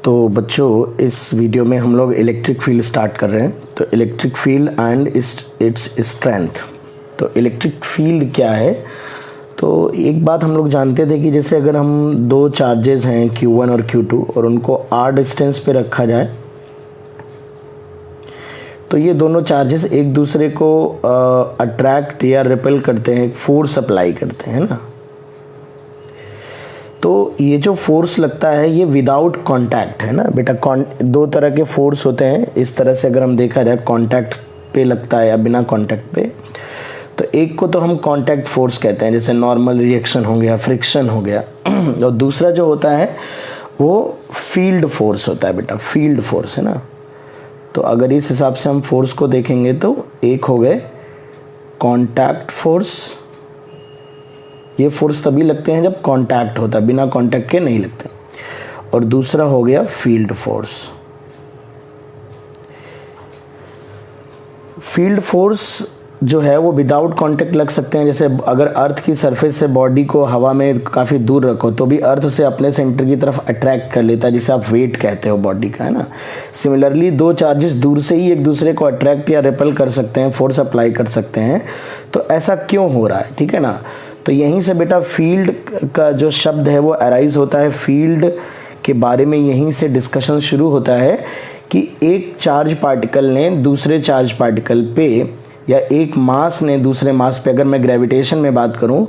तो बच्चों इस वीडियो में हम लोग इलेक्ट्रिक फील्ड स्टार्ट कर रहे हैं। तो electric field and its strength. तो इलेक्ट्रिक फील्ड क्या है? तो एक बात हम लोग जानते थे कि जैसे अगर हम दो चार्जेस हैं Q1 और Q2 और उनको r डिस्टेंस पे रखा जाए तो ये दोनों चार्जेस एक दूसरे को अट्रैक्ट या रिपेल करते हैं, फोर्स अप्लाई करते हैं ना। तो ये जो फोर्स लगता है ये विदाउट कांटेक्ट है ना बेटा। दो तरह के फोर्स होते हैं इस तरह से, अगर हम देखा जाए कांटेक्ट पे लगता है या बिना कांटेक्ट पे। तो एक को तो हम कांटेक्ट फोर्स कहते हैं, जैसे नॉर्मल रिएक्शन हो गया, फ्रिक्शन हो गया। और दूसरा जो होता है वो फील्ड फोर्स होता है बेटा, फील्ड फोर्स है ना। तो अगर इस हिसाब से हम फोर्स को देखेंगे तो एक हो गए कांटेक्ट फोर्स, ये फोर्स तभी लगते हैं जब कांटेक्ट होता है, बिना कांटेक्ट के नहीं लगते। और दूसरा हो गया फील्ड फोर्स। फील्ड फोर्स जो है वो विदाउट कांटेक्ट लग सकते हैं। जैसे अगर अर्थ की सरफेस से बॉडी को हवा में काफ़ी दूर रखो तो भी अर्थ उसे अपने सेंटर की तरफ अट्रैक्ट कर लेता है, जिसे आप वेट कहते हो बॉडी का, है ना। सिमिलरली दो चार्जेस दूर से ही एक दूसरे को अट्रैक्ट या रिपेल कर सकते हैं, फोर्स अप्लाई कर सकते हैं। तो ऐसा क्यों हो रहा है, ठीक है ना। तो यहीं से बेटा फील्ड का जो शब्द है वो अराइज होता है। फील्ड के बारे में यहीं से डिस्कशन शुरू होता है कि एक चार्ज पार्टिकल ने दूसरे चार्ज पार्टिकल पे या एक मास ने दूसरे मास पे, अगर मैं ग्रेविटेशन में बात करूं,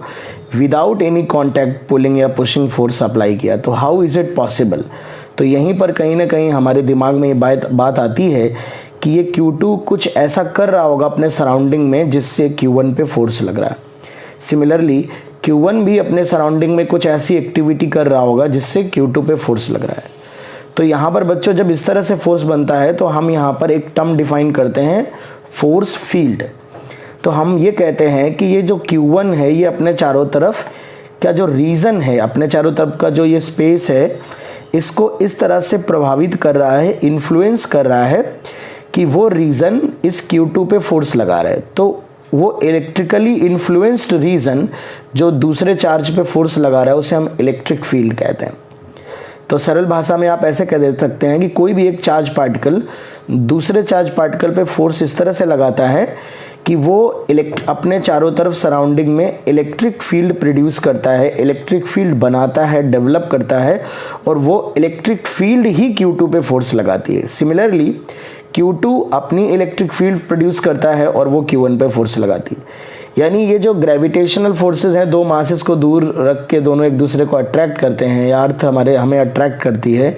विदाउट एनी कांटेक्ट पुलिंग या पुशिंग फोर्स अप्लाई किया, तो हाउ इज़ इट पॉसिबल। तो यहीं पर कहीं ना कहीं हमारे दिमाग में ये बात आती है कि ये Q2 कुछ ऐसा कर रहा होगा अपने सराउंडिंग में जिससे Q1 पे फोर्स लग रहा है। सिमिलरली Q1 भी अपने सराउंडिंग में कुछ ऐसी एक्टिविटी कर रहा होगा जिससे Q2 पे फोर्स लग रहा है। तो यहाँ पर बच्चों जब इस तरह से फोर्स बनता है तो हम यहाँ पर एक टर्म डिफाइन करते हैं, फोर्स फील्ड। तो हम ये कहते हैं कि ये जो Q1 है ये अपने चारों तरफ का जो रीजन है, अपने चारों तरफ का जो ये स्पेस है, इसको इस तरह से प्रभावित कर रहा है, इन्फ्लुएंस कर रहा है कि वो रीजन इस Q2 पे फोर्स लगा रहा है। तो वो इलेक्ट्रिकली इन्फ्लुएंस्ड रीजन जो दूसरे चार्ज पे फोर्स लगा रहा है उसे हम इलेक्ट्रिक फील्ड कहते हैं। तो सरल भाषा में आप ऐसे कह दे सकते हैं कि कोई भी एक चार्ज पार्टिकल दूसरे चार्ज पार्टिकल पे फोर्स इस तरह से लगाता है कि वो अपने चारों तरफ सराउंडिंग में इलेक्ट्रिक फील्ड प्रोड्यूस करता है, इलेक्ट्रिक फील्ड बनाता है, डेवलप करता है, और वो इलेक्ट्रिक फील्ड ही Q2 पे फोर्स लगाती है। सिमिलरली Q2 अपनी इलेक्ट्रिक फील्ड प्रोड्यूस करता है और वो Q1 पे फोर्स लगाती है। यानी ये जो ग्रेविटेशनल फोर्सेस हैं, दो मासेस को दूर रख के दोनों एक दूसरे को अट्रैक्ट करते हैं, या अर्थ हमें अट्रैक्ट करती है,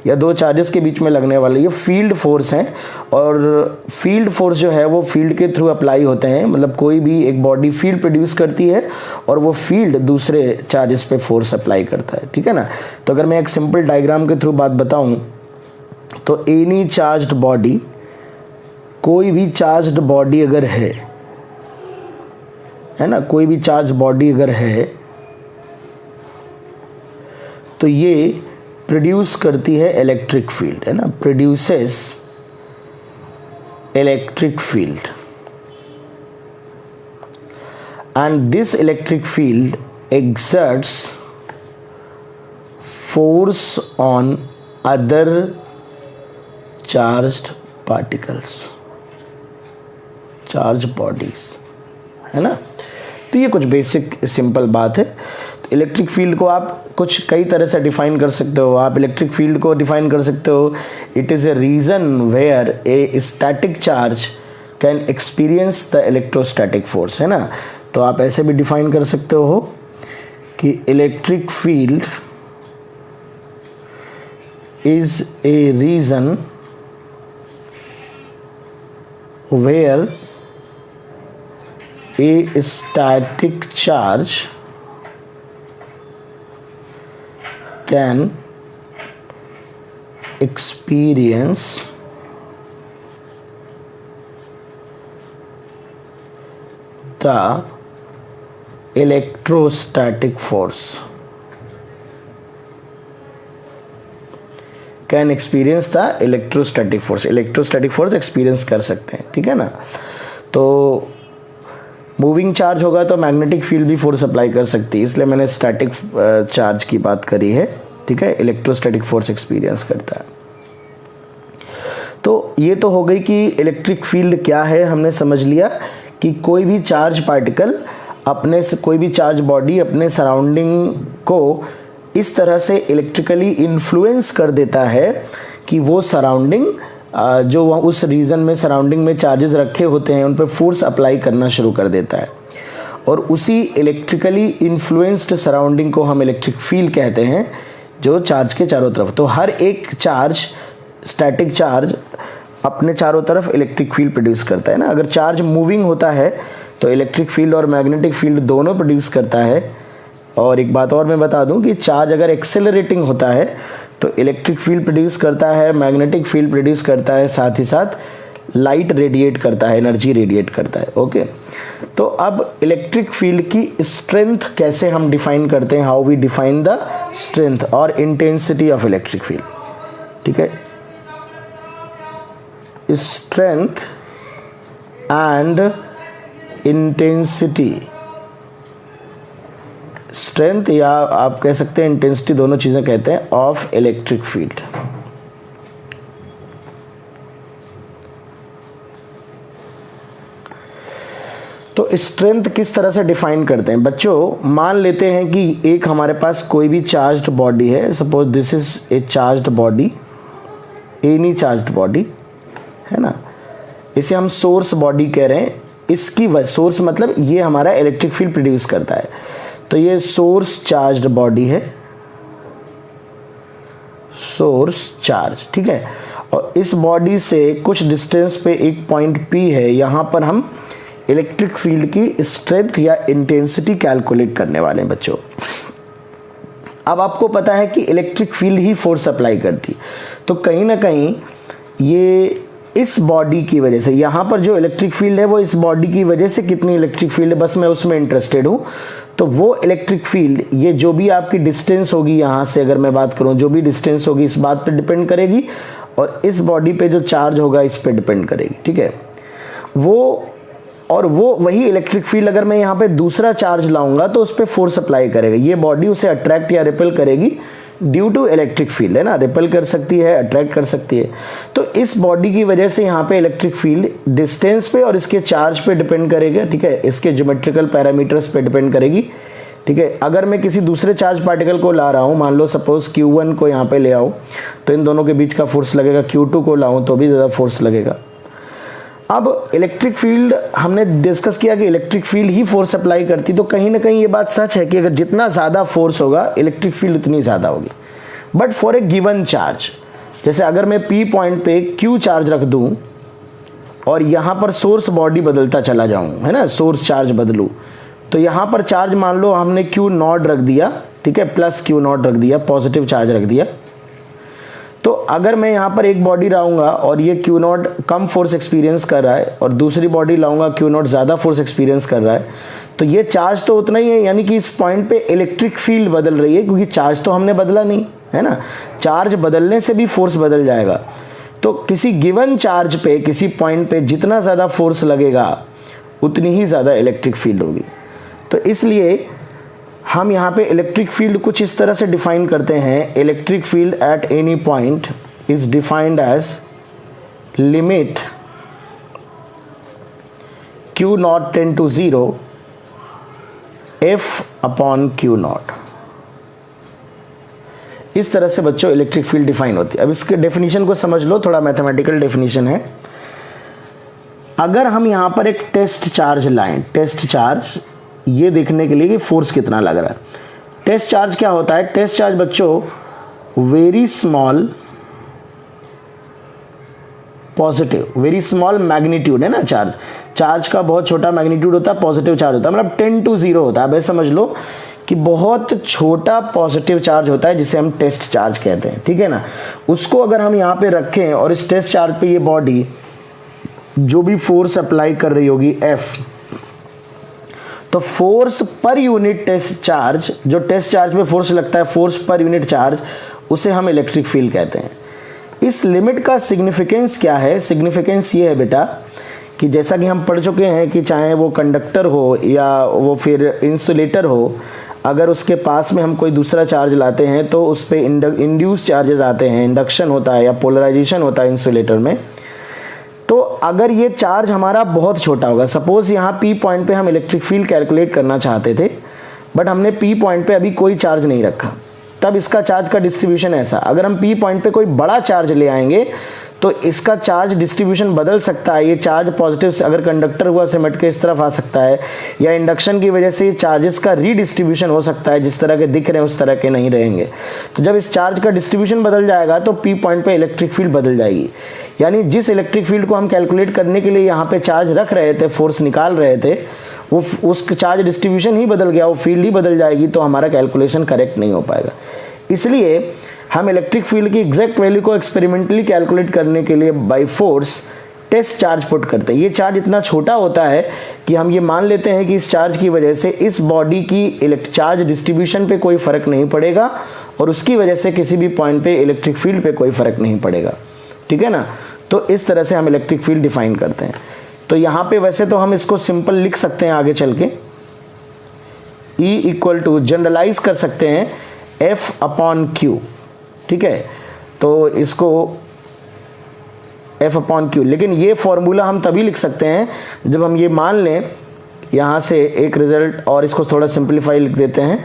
या दो चार्जेस के बीच में लगने वाले ये फील्ड फोर्स हैं। और फील्ड फोर्स जो है वो फील्ड के थ्रू अप्लाई होते हैं। मतलब कोई भी एक बॉडी फील्ड प्रोड्यूस करती है और वो फील्ड दूसरे चार्जेस पे फोर्स अप्लाई करता है, ठीक है ना। तो अगर मैं एक सिंपल डायग्राम के थ्रू बात बताऊँ तो एनी चार्ज्ड बॉडी, कोई भी चार्ज्ड बॉडी अगर है ना, कोई भी चार्ज बॉडी अगर है तो ये प्रोड्यूस करती है इलेक्ट्रिक फील्ड, है ना, produces electric field. And this electric field exerts force on other charged particles, charged bodies, है ना। तो ये कुछ बेसिक सिंपल बात है। तो इलेक्ट्रिक फील्ड को आप कुछ कई तरह से डिफाइन कर सकते हो। आप इलेक्ट्रिक फील्ड को डिफाइन कर सकते हो, it is a region where a static charge can experience the electrostatic force, है ना। तो आप ऐसे भी डिफाइन कर सकते हो कि electric field is a region where a static charge can experience the electrostatic force, can experience the electrostatic force, electrostatic force experience कर सकते हैं, ठीक है ना। तो मूविंग चार्ज होगा तो मैग्नेटिक फील्ड भी फोर्स अप्लाई कर सकती है, इसलिए मैंने स्टैटिक चार्ज की बात करी है। ठीक है, इलेक्ट्रोस्टैटिक फोर्स एक्सपीरियंस करता है। तो ये तो हो गई कि इलेक्ट्रिक फील्ड क्या है, हमने समझ लिया कि कोई भी चार्ज पार्टिकल अपने से, कोई भी चार्ज बॉडी अपने सराउंडिंग को इस तरह से इलेक्ट्रिकली इन्फ्लुएंस कर देता है कि वो सराउंडिंग जो उस रीजन में सराउंडिंग में चार्जेस रखे होते हैं उन पर फोर्स अप्लाई करना शुरू कर देता है, और उसी इलेक्ट्रिकली इन्फ्लुएंस्ड सराउंडिंग को हम इलेक्ट्रिक फील्ड कहते हैं, जो चार्ज के चारों तरफ। तो हर एक चार्ज, स्टैटिक चार्ज अपने चारों तरफ इलेक्ट्रिक फील्ड प्रोड्यूस करता है ना। अगर चार्ज मूविंग होता है तो इलेक्ट्रिक फील्ड और मैग्नेटिक फील्ड दोनों प्रोड्यूस करता है। और एक बात और मैं बता दूं कि चार्ज अगर एक्सेलरेटिंग होता है तो इलेक्ट्रिक फील्ड प्रोड्यूस करता है, मैग्नेटिक फील्ड प्रोड्यूस करता है, साथ ही साथ लाइट रेडिएट करता है, एनर्जी रेडिएट करता है। ओके, तो अब इलेक्ट्रिक फील्ड की स्ट्रेंथ कैसे हम डिफाइन करते हैं, how we define the strength और इंटेंसिटी ऑफ इलेक्ट्रिक फील्ड। ठीक है, स्ट्रेंथ एंड इंटेंसिटी, स्ट्रेंथ या आप कह सकते हैं इंटेंसिटी, दोनों चीजें कहते हैं, ऑफ इलेक्ट्रिक फील्ड। तो स्ट्रेंथ किस तरह से डिफाइन करते हैं बच्चों? मान लेते हैं कि एक हमारे पास कोई भी चार्ज्ड बॉडी है, suppose this is a charged body, any charged body है ना, इसे हम सोर्स बॉडी कह रहे हैं। इसकी सोर्स मतलब ये हमारा इलेक्ट्रिक फील्ड प्रोड्यूस करता है, तो ये सोर्स चार्ज्ड बॉडी है, सोर्स चार्ज, ठीक है। और इस बॉडी से कुछ डिस्टेंस पे एक पॉइंट P है, यहां पर हम इलेक्ट्रिक फील्ड की स्ट्रेंथ या इंटेंसिटी कैलकुलेट करने वाले हैं बच्चों। अब आपको पता है कि इलेक्ट्रिक फील्ड ही फोर्स अप्लाई करती, तो कहीं ना कहीं ये इस बॉडी की वजह से, यहाँ पर जो इलेक्ट्रिक फील्ड है वो इस बॉडी की वजह से कितनी इलेक्ट्रिक फील्ड है, बस मैं उसमें इंटरेस्टेड हूँ। तो वो इलेक्ट्रिक फील्ड, ये जो भी आपकी डिस्टेंस होगी यहाँ से, अगर मैं बात करूँ, जो भी डिस्टेंस होगी इस बात पे डिपेंड करेगी, और इस बॉडी पे जो चार्ज होगा इस पे डिपेंड करेगी, ठीक है। वो वही इलेक्ट्रिक फील्ड अगर मैं यहाँ पे दूसरा चार्ज लाऊंगा तो उस पर फोर्स अप्लाई करेगा, ये बॉडी उसे अट्रैक्ट या रिपेल करेगी ड्यू टू इलेक्ट्रिक फील्ड, है ना, रिपेल कर सकती है, अट्रैक्ट कर सकती है। तो इस बॉडी की वजह से यहाँ पे इलेक्ट्रिक फील्ड डिस्टेंस पे और इसके चार्ज पे डिपेंड करेगा, ठीक है, इसके ज्योमेट्रिकल पैरामीटर्स पे डिपेंड करेगी, ठीक है। अगर मैं किसी दूसरे चार्ज पार्टिकल को ला रहा हूँ, मान लो सपोज Q1 को यहाँ पे ले आऊँ, तो इन दोनों के बीच का फोर्स लगेगा, Q2 को लाऊँ तो भी ज़्यादा फोर्स लगेगा। अब इलेक्ट्रिक फील्ड हमने डिस्कस किया कि इलेक्ट्रिक फील्ड ही फोर्स अप्लाई करती, तो कहीं ना कहीं ये बात सच है कि अगर जितना ज़्यादा फोर्स होगा इलेक्ट्रिक फील्ड उतनी ज़्यादा होगी। But for a given charge, जैसे अगर मैं P पॉइंट पे Q चार्ज रख दूं और यहाँ पर सोर्स बॉडी बदलता चला जाऊँ, है ना, सोर्स चार्ज बदलूँ, तो यहाँ पर चार्ज मान लो हमने Q0 रख दिया, ठीक है, प्लस Q0 रख दिया, पॉजिटिव चार्ज रख दिया। तो अगर मैं यहाँ पर एक बॉडी लाऊंगा और ये Q0 कम फोर्स एक्सपीरियंस कर रहा है और दूसरी बॉडी लाऊंगा Q0 ज़्यादा फोर्स एक्सपीरियंस कर रहा है, तो ये चार्ज तो उतना ही है, यानी कि इस पॉइंट पे इलेक्ट्रिक फील्ड बदल रही है, क्योंकि चार्ज तो हमने बदला नहीं, है ना। चार्ज बदलने से भी फोर्स बदल जाएगा। तो किसी गिवन चार्ज पे, किसी पॉइंट पे जितना ज़्यादा फोर्स लगेगा उतनी ही ज़्यादा इलेक्ट्रिक फील्ड होगी। तो इसलिए हम यहाँ पे इलेक्ट्रिक फील्ड कुछ इस तरह से डिफाइन करते हैं, electric field at any point is defined as limit Q0 tend to 0 F upon Q0। इस तरह से बच्चों इलेक्ट्रिक फील्ड डिफाइन होती है। अब इसके डेफिनेशन को समझ लो, थोड़ा मैथमेटिकल डेफिनेशन है। अगर हम यहाँ पर एक टेस्ट चार्ज लाएं, टेस्ट चार्ज, ये देखने के लिए कि फोर्स कितना लग रहा है। टेस्ट चार्ज क्या होता है? टेस्ट चार्ज बच्चों very small positive, very small magnitude, है ना, चार्ज का बहुत छोटा मैग्नीट्यूड होता है, पॉजिटिव चार्ज होता है, मतलब 10 to 0 होता है। अब ऐसे समझ लो कि बहुत छोटा पॉजिटिव चार्ज होता है जिसे हम टेस्ट चार्ज कहते हैं, ठीक है ना। उसको अगर हम यहाँ पे रखें और इस टेस्ट चार्ज पे ये बॉडी जो भी फोर्स अप्लाई कर रही होगी F, तो force per unit test charge, जो टेस्ट चार्ज पे फोर्स लगता है, फोर्स पर यूनिट चार्ज, उसे हम इलेक्ट्रिक फील्ड कहते हैं। इस लिमिट का सिग्निफिकेंस क्या है? सिग्निफिकेंस ये है बेटा कि जैसा कि हम पढ़ चुके हैं कि चाहे वो कंडक्टर हो या वो फिर इंसुलेटर हो, अगर उसके पास में हम कोई दूसरा चार्ज लाते हैं तो उस पर इंड्यूस चार्जेस आते हैं, इंडक्शन होता है या पोलराइजेशन होता है इंसुलेटर में। तो अगर ये चार्ज हमारा बहुत छोटा होगा, सपोज यहाँ P पॉइंट पे हम इलेक्ट्रिक फील्ड कैलकुलेट करना चाहते थे, बट हमने P पॉइंट पे अभी कोई चार्ज नहीं रखा, तब इसका चार्ज का डिस्ट्रीब्यूशन ऐसा। अगर हम P पॉइंट पे कोई बड़ा चार्ज ले आएंगे तो इसका चार्ज डिस्ट्रीब्यूशन बदल सकता है। ये चार्ज पॉजिटिव से अगर कंडक्टर हुआ सिमट के इस तरफ आ सकता है, या इंडक्शन की वजह से चार्जेस का रीडिस्ट्रीब्यूशन हो सकता है, जिस तरह के दिख रहे हैं उस तरह के नहीं रहेंगे। तो जब इस चार्ज का डिस्ट्रीब्यूशन बदल जाएगा तो P पॉइंट पे इलेक्ट्रिक फील्ड बदल जाएगी। यानी जिस इलेक्ट्रिक फील्ड को हम कैलकुलेट करने के लिए यहाँ पे चार्ज रख रहे थे, फोर्स निकाल रहे थे, वो उस चार्ज डिस्ट्रीब्यूशन ही बदल गया, वो फील्ड ही बदल जाएगी, तो हमारा कैलकुलेशन करेक्ट नहीं हो पाएगा। इसलिए हम इलेक्ट्रिक फील्ड की एग्जैक्ट वैल्यू को एक्सपेरिमेंटली कैलकुलेट करने के लिए by force test charge put करते हैं। ये चार्ज इतना छोटा होता है कि हम ये मान लेते हैं कि इस चार्ज की वजह से इस बॉडी की चार्ज डिस्ट्रीब्यूशन पे कोई फर्क नहीं पड़ेगा और उसकी वजह से किसी भी पॉइंट पे इलेक्ट्रिक फील्ड पे कोई फर्क नहीं पड़ेगा। ठीक है ना। तो इस तरह से हम इलेक्ट्रिक फील्ड डिफाइन करते हैं। तो यहाँ पे वैसे तो हम इसको सिंपल लिख सकते हैं आगे चल के, E इक्वल टू जनरलाइज कर सकते हैं F अपॉन Q। ठीक है, तो इसको F अपॉन Q, लेकिन ये फॉर्मूला हम तभी लिख सकते हैं जब हम ये मान लें यहाँ से एक रिजल्ट, और इसको थोड़ा सिंप्लीफाई लिख देते हैं।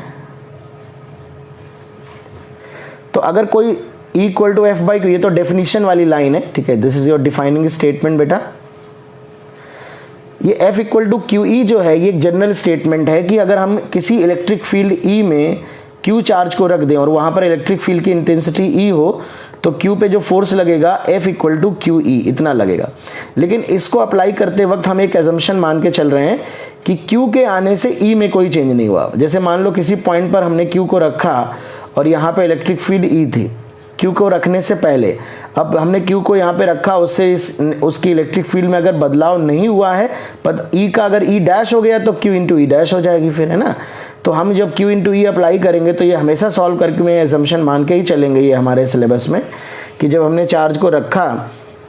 तो अगर कोई E equal to F by Q, ये तो डेफिनेशन वाली लाइन है। ठीक है, this is your defining statement बेटा। ये F इक्वल टू QE जो है ये एक जनरल स्टेटमेंट है कि अगर हम किसी इलेक्ट्रिक फील्ड E में Q चार्ज को रख दें और वहाँ पर इलेक्ट्रिक फील्ड की इंटेंसिटी E हो, तो Q पे जो फोर्स लगेगा F इक्वल टू QE इतना लगेगा। लेकिन इसको अप्लाई करते वक्त हम एक एजम्पशन मान के चल रहे हैं कि Q के आने से E में कोई चेंज नहीं हुआ। जैसे मान लो किसी पॉइंट पर हमने Q को रखा और यहाँ पे इलेक्ट्रिक फील्ड E थी Q को रखने से पहले, अब हमने Q को यहाँ पे रखा, उससे उसकी इलेक्ट्रिक फील्ड में अगर बदलाव नहीं हुआ है, पर E का अगर E डैश हो गया तो Q इंटू E डैश हो जाएगी फिर, है ना। तो हम जब Q इंटू E अप्लाई करेंगे तो ये हमेशा सॉल्व करके में एजम्पशन मान के ही चलेंगे ये हमारे सिलेबस में, कि जब हमने चार्ज को रखा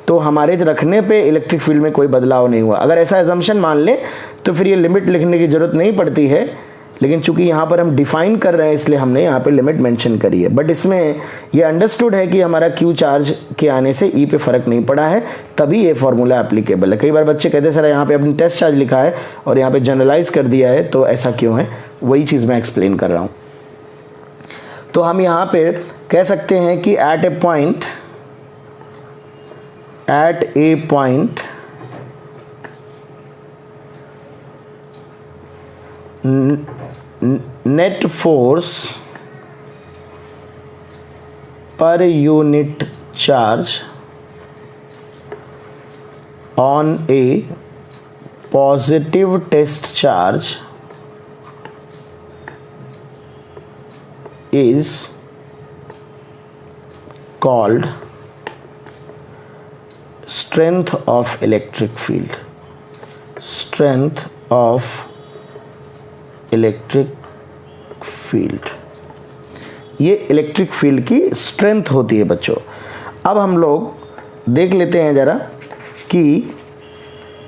तो हमारे रखने पे इलेक्ट्रिक फील्ड में कोई बदलाव नहीं हुआ। अगर ऐसा एजम्पशन मान ले तो फिर ये लिमिट लिखने की ज़रूरत नहीं पड़ती है, लेकिन चूंकि यहाँ पर हम डिफाइन कर रहे हैं इसलिए हमने यहाँ पे लिमिट मेंशन करी है। बट इसमें ये अंडरस्टूड है कि हमारा Q चार्ज के आने से E पे फ़र्क नहीं पड़ा है, तभी ये फॉर्मूला एप्लीकेबल है। कई बार बच्चे कहते हैं सर यहाँ पे अपनी टेस्ट चार्ज लिखा है और यहाँ पे जनरलाइज कर दिया है, तो ऐसा क्यों है, वही चीज़ मैं एक्सप्लेन कर रहा हूँ। तो हम यहाँ पे कह सकते हैं कि at a point net force per unit charge on a positive test charge is called strength of electric field. Strength of electric field, ये इलेक्ट्रिक फील्ड की स्ट्रेंथ होती है बच्चों। अब हम लोग देख लेते हैं ज़रा कि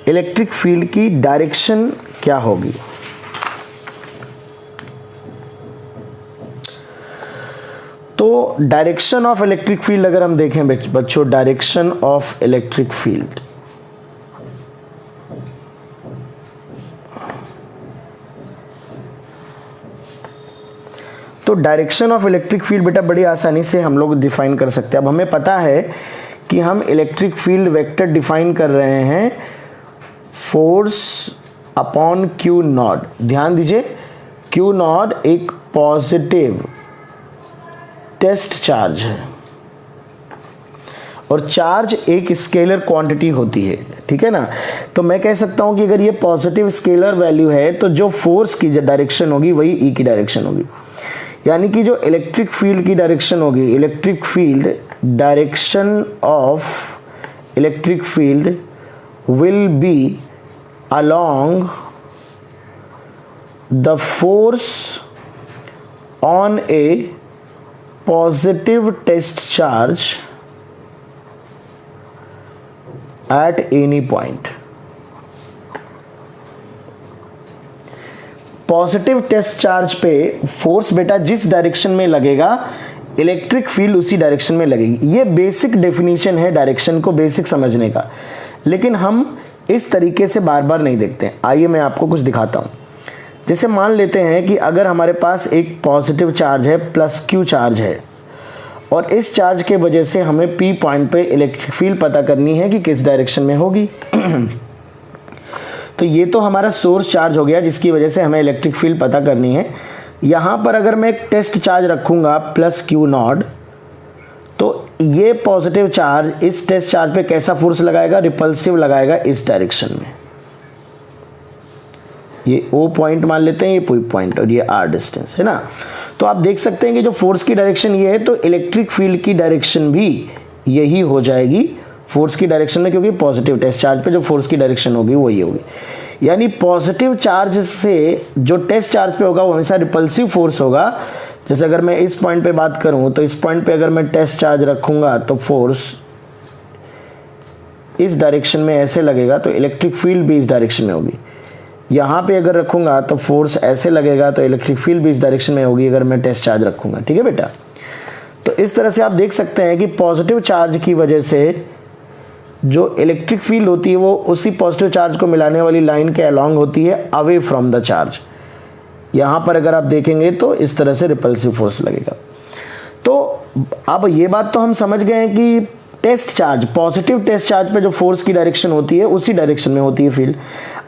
इलेक्ट्रिक फील्ड की डायरेक्शन क्या होगी। तो डायरेक्शन ऑफ इलेक्ट्रिक फील्ड अगर हम देखें बच्चों, डायरेक्शन ऑफ इलेक्ट्रिक फील्ड, तो डायरेक्शन ऑफ इलेक्ट्रिक फील्ड बेटा बड़ी आसानी से हम लोग डिफाइन कर सकते हैं। अब हमें पता है कि हम इलेक्ट्रिक फील्ड वेक्टर डिफाइन कर रहे हैं फोर्स अपॉन Q नॉट। ध्यान दीजिए, Q नॉट एक पॉजिटिव टेस्ट चार्ज है और चार्ज एक स्केलर क्वांटिटी होती है। ठीक है ना। तो मैं कह सकता हूं कि अगर ये पॉजिटिव स्केलर वैल्यू है तो जो फोर्स की जो डायरेक्शन होगी वही E की डायरेक्शन होगी। यानी कि जो इलेक्ट्रिक फील्ड की डायरेक्शन होगी, electric field direction of electric field will be along the force on a positive test charge at any point। Positive test charge पे फोर्स बेटा जिस डायरेक्शन में लगेगा इलेक्ट्रिक फील्ड उसी डायरेक्शन में लगेगी। ये बेसिक डेफिनेशन है डायरेक्शन को बेसिक समझने का, लेकिन हम इस तरीके से बार बार नहीं देखते हैं। आइए मैं आपको कुछ दिखाता हूँ। जैसे मान लेते हैं कि अगर हमारे पास एक पॉजिटिव चार्ज है प्लस क्यू चार्ज है और इस चार्ज के वजह से हमें पी पॉइंट पे इलेक्ट्रिक फील्ड पता करनी है कि किस डायरेक्शन में होगी। तो ये तो हमारा सोर्स चार्ज हो गया जिसकी वजह से हमें इलेक्ट्रिक फील्ड पता करनी है। यहाँ पर अगर मैं एक टेस्ट चार्ज रखूँगा प्लस क्यू नॉट, तो ये पॉजिटिव चार्ज इस टेस्ट चार्ज पे कैसा फोर्स लगाएगा, रिपल्सिव लगाएगा इस डायरेक्शन में। ये O पॉइंट मान लेते हैं, ये P पॉइंट और ये R डिस्टेंस है ना। तो आप देख सकते हैं कि जो फोर्स की डायरेक्शन ये है तो इलेक्ट्रिक फील्ड की डायरेक्शन भी यही हो जाएगी फोर्स की डायरेक्शन में, क्योंकि पॉजिटिव टेस्ट चार्ज पे जो फोर्स की डायरेक्शन होगी वो ये होगी। यानी पॉजिटिव चार्ज से जो टेस्ट चार्ज पे होगा वो हमेशा रिपल्सिव फोर्स होगा। जैसे अगर मैं इस पॉइंट पे बात करूं तो इस पॉइंट पे अगर मैं टेस्ट चार्ज रखूंगा तो फोर्स इस डायरेक्शन में ऐसे लगेगा तो इलेक्ट्रिक फील्ड भी इस डायरेक्शन में होगी। यहाँ पे अगर रखूंगा तो फोर्स ऐसे लगेगा तो इलेक्ट्रिक फील्ड भी इस डायरेक्शन में होगी अगर मैं टेस्ट चार्ज रखूंगा। ठीक है बेटा। तो इस तरह से आप देख सकते हैं कि पॉजिटिव चार्ज की वजह से जो इलेक्ट्रिक फील्ड होती है वो उसी पॉजिटिव चार्ज को मिलाने वाली लाइन के अलोंग होती है अवे फ्रॉम द चार्ज। यहाँ पर अगर आप देखेंगे तो इस तरह से रिपल्सिव फोर्स लगेगा। तो अब ये बात तो हम समझ गए हैं कि test charge, positive test charge पे जो फोर्स की डायरेक्शन होती है उसी डायरेक्शन में होती है फील्ड।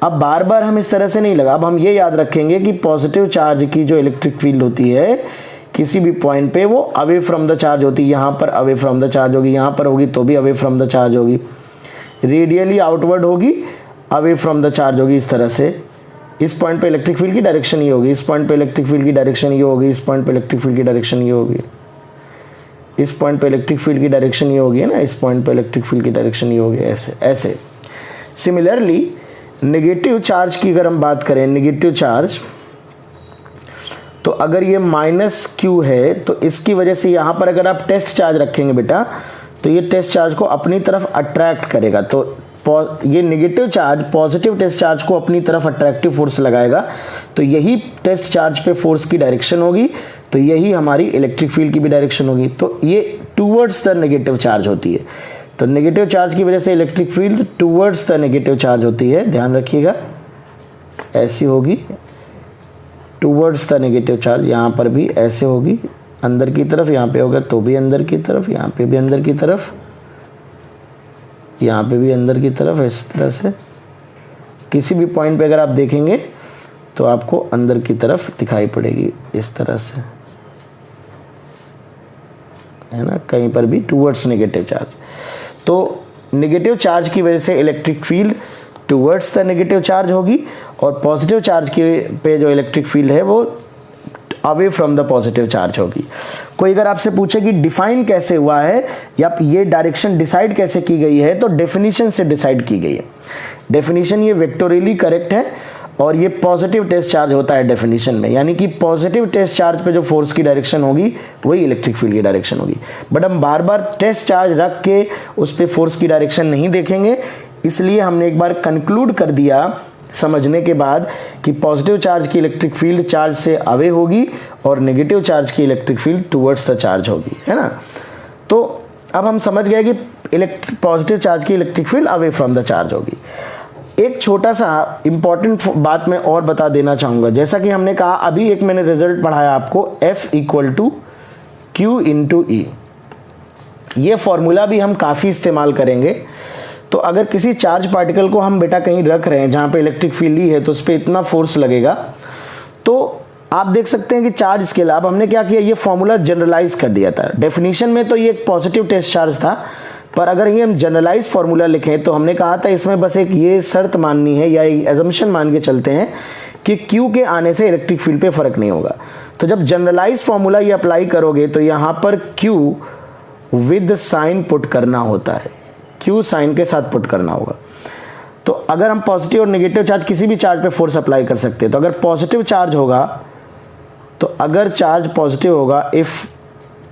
अब बार बार हम इस तरह से नहीं लगा, अब हम ये याद रखेंगे कि पॉजिटिव चार्ज की जो इलेक्ट्रिक फील्ड होती है किसी भी पॉइंट पे वो अवे फ्रॉम द चार्ज होती है। यहाँ पर अवे फ्रॉम द चार्ज होगी, यहाँ पर होगी तो भी अवे फ्रॉम द चार्ज होगी, रेडियली आउटवर्ड होगी, अवे फ्रॉम द चार्ज होगी। इस तरह से इस पॉइंट पे इलेक्ट्रिक फील्ड की डायरेक्शन ये होगी, इस पॉइंट पे इलेक्ट्रिक फील्ड की डायरेक्शन ये होगी, इस पॉइंट पे इलेक्ट्रिक फील्ड की डायरेक्शन ये होगी, इस पॉइंट पे इलेक्ट्रिक फील्ड की डायरेक्शन ये होगी ना, इस पॉइंट पे इलेक्ट्रिक फील्ड की डायरेक्शन ये होगी, ऐसे ऐसे। सिमिलरली नेगेटिव चार्ज की अगर हम बात करें, नेगेटिव चार्ज, तो अगर ये माइनस क्यू है तो इसकी वजह से यहाँ पर अगर आप टेस्ट चार्ज रखेंगे बेटा तो ये टेस्ट चार्ज को अपनी तरफ अट्रैक्ट करेगा। तो ये negative charge positive test charge को अपनी तरफ अट्रैक्टिव फोर्स लगाएगा, तो यही टेस्ट चार्ज पे फोर्स की डायरेक्शन होगी, तो यही हमारी इलेक्ट्रिक फील्ड की भी डायरेक्शन होगी। तो ये टूवर्ड्स द नेगेटिव चार्ज होती है। तो नेगेटिव चार्ज की वजह से electric field towards the negative charge होती है, ध्यान रखिएगा, ऐसी होगी टूवर्ड्स द नेगेटिव चार्ज। यहाँ पर भी ऐसे होगी अंदर की तरफ, यहाँ पे होगा तो भी अंदर की तरफ, यहाँ पे भी अंदर की तरफ, यहाँ पे भी अंदर की तरफ, इस तरह से किसी भी पॉइंट पे अगर आप देखेंगे तो आपको अंदर की तरफ दिखाई पड़ेगी इस तरह से, है ना, कहीं पर भी टूवर्ड्स नेगेटिव चार्ज। तो नेगेटिव चार्ज की वजह से electric field towards the negative charge होगी और पॉजिटिव चार्ज के पे जो इलेक्ट्रिक फील्ड है वो away from the positive charge होगी। कोई अगर आपसे पूछे कि डिफाइन कैसे हुआ है या ये डायरेक्शन डिसाइड कैसे की गई है, तो डेफिनेशन से डिसाइड की गई है। डेफिनेशन ये वेक्टोरियली करेक्ट है और ये पॉजिटिव टेस्ट चार्ज होता है डेफिनेशन में, यानी कि पॉजिटिव टेस्ट चार्ज पे जो फोर्स की डायरेक्शन होगी वही इलेक्ट्रिक फील्ड की डायरेक्शन होगी। बट हम बार बार टेस्ट चार्ज रख के उस पर फोर्स की डायरेक्शन नहीं देखेंगे, इसलिए हमने एक बार कंक्लूड कर दिया समझने के बाद कि पॉजिटिव चार्ज की इलेक्ट्रिक फील्ड चार्ज से अवे होगी और नेगेटिव चार्ज की electric field towards the charge होगी, है ना। तो अब हम समझ गए कि पॉजिटिव चार्ज की electric field away from the charge होगी। एक छोटा सा इंपॉर्टेंट बात मैं और बता देना चाहूँगा, जैसा कि हमने कहा अभी एक मैंने रिजल्ट पढ़ाया आपको, F equal to Q into E. ये फॉर्मूला भी हम काफ़ी इस्तेमाल करेंगे। तो अगर किसी चार्ज पार्टिकल को हम बेटा कहीं रख रहे हैं जहाँ पे इलेक्ट्रिक फील्ड ही है तो उस पर इतना फोर्स लगेगा, तो आप देख सकते हैं कि चार्ज स्केल, अब हमने क्या किया, ये फॉर्मूला जनरलाइज कर दिया था। डेफिनेशन में तो ये एक पॉजिटिव टेस्ट चार्ज था, पर अगर ये हम जनरलाइज फॉर्मूला लिखें तो हमने कहा था इसमें बस एक ये शर्त माननी है या एक एजम्पशन मान के चलते हैं कि क्यू के आने से इलेक्ट्रिक फील्ड पे फर्क नहीं होगा। तो जब जनरलाइज फॉर्मूला ये अप्लाई करोगे तो यहाँ पर क्यू विद साइन पुट करना होता है, क्यू साइन के साथ पुट करना होगा। तो अगर हम पॉजिटिव और नेगेटिव चार्ज किसी भी चार्ज पे फोर्स अप्लाई कर सकते हैं, तो अगर पॉजिटिव चार्ज होगा, तो अगर चार्ज पॉजिटिव होगा, इफ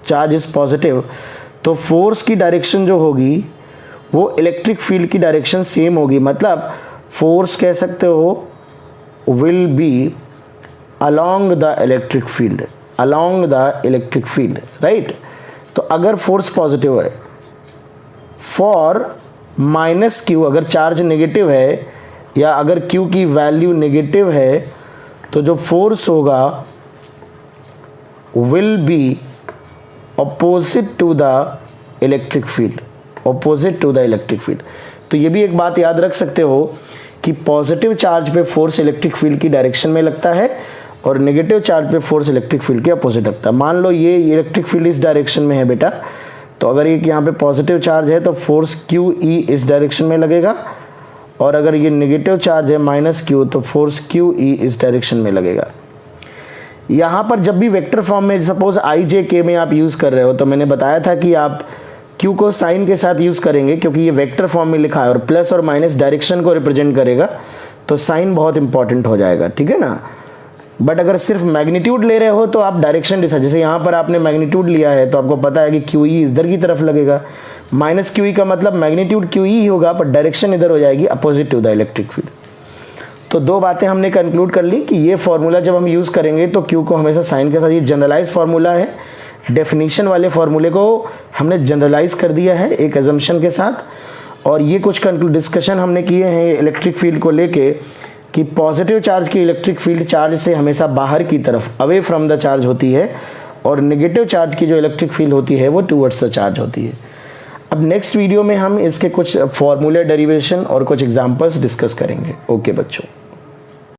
चार्ज इज पॉजिटिव, तो फोर्स की डायरेक्शन जो होगी वो इलेक्ट्रिक फील्ड की डायरेक्शन सेम होगी। मतलब फोर्स कह सकते हो will be along the electric field, along the electric field, right? तो अगर फोर्स पॉजिटिव है, फॉर माइनस क्यू, अगर चार्ज नेगेटिव है या अगर क्यू की वैल्यू नेगेटिव है, तो जो फोर्स होगा will be opposite to the electric field, opposite to the electric field. तो ये भी एक बात याद रख सकते हो कि पॉजिटिव चार्ज पे फोर्स इलेक्ट्रिक फील्ड की डायरेक्शन में लगता है और नेगेटिव चार्ज पे फोर्स इलेक्ट्रिक फील्ड के अपोजिट लगता है। मान लो ये इलेक्ट्रिक फील्ड इस डायरेक्शन में है बेटा, तो अगर ये यहाँ पे पॉजिटिव चार्ज है तो फोर्स क्यू ई इस डायरेक्शन में लगेगा, और अगर ये नेगेटिव चार्ज है माइनस क्यू तो फोर्स क्यू ई इस डायरेक्शन में लगेगा। यहाँ पर जब भी वेक्टर फॉर्म में सपोज आई जे के में आप यूज़ कर रहे हो, तो मैंने बताया था कि आप क्यू को साइन के साथ यूज़ करेंगे क्योंकि ये वेक्टर फॉर्म में लिखा है और प्लस और माइनस डायरेक्शन को रिप्रेजेंट करेगा, तो साइन बहुत इंपॉर्टेंट हो जाएगा, ठीक है ना। बट अगर सिर्फ मैग्नीट्यूड ले रहे हो तो आप डायरेक्शन डिसाइड, जैसे यहाँ पर आपने मैग्नीट्यूड लिया है तो आपको पता है कि क्यू ई इधर की तरफ लगेगा, माइनस क्यू ई का मतलब मैग्नीट्यूड क्यू ई होगा पर डायरेक्शन इधर हो जाएगी opposite to the electric field. तो दो बातें हमने कंक्लूड कर ली कि ये फॉर्मूला जब हम यूज़ करेंगे तो क्यू को हमेशा साइन के साथ, ये जनरलाइज फार्मूला है, डेफिनेशन वाले फार्मूले को हमने जनरलाइज कर दिया है एक एजम्पशन के साथ। और ये कुछ डिस्कशन हमने किए हैं इलेक्ट्रिक फील्ड को लेके कि पॉजिटिव चार्ज की इलेक्ट्रिक फील्ड चार्ज से हमेशा बाहर की तरफ अवे फ्रॉम द चार्ज होती है, और नेगेटिव चार्ज की जो इलेक्ट्रिक फील्ड होती है वो टूवर्ड्स द चार्ज होती है। अब नेक्स्ट वीडियो में हम इसके कुछ फॉर्मूले डेरिवेशन और कुछ एग्जांपल्स डिस्कस करेंगे। ओके बच्चों।